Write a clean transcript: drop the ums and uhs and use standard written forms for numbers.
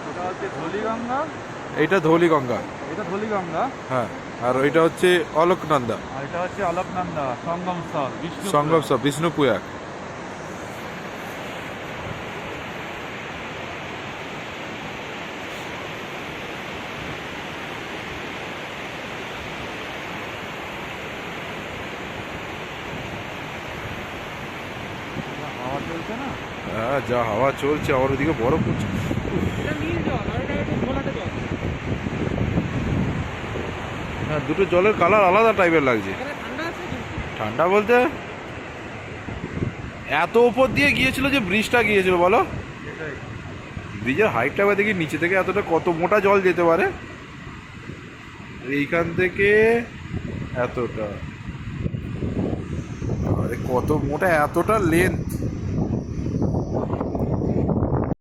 এটা হচ্ছে ধলিগঙ্গা, এইটা ধৌলিগঙ্গা। এটা ধলিগঙ্গা, হ্যাঁ, আর ওইটা হচ্ছে অলকনন্দা, আর এটা হচ্ছে অলকনন্দা সঙ্গম স্থল বিষ্ণু। সঙ্গম সব বিষ্ণুপুয়াক। হাওয়া চলছে না, হ্যাঁ, যা হাওয়া চলছে, আমার ওদিকে বরফ পড়ছে। এটা নীল জল আর এটা একটু ঘোলাটে জল। হ্যাঁ, দুটো জলের কালার আলাদা টাইপের লাগছে। এখানে ঠান্ডা আছে কিন্তু। ঠান্ডা বলতে এত উপর দিয়ে গিয়েছিল যে ব্রিজটা গিয়েছিল, বলো। এটাই ব্রিজের হাইটটা এবার দেখি নিচে থেকে এতটা কত মোটা জল যেতে পারে। এইখান থেকে এতটা, আরে কত মোটা, এতটা লেন্থ।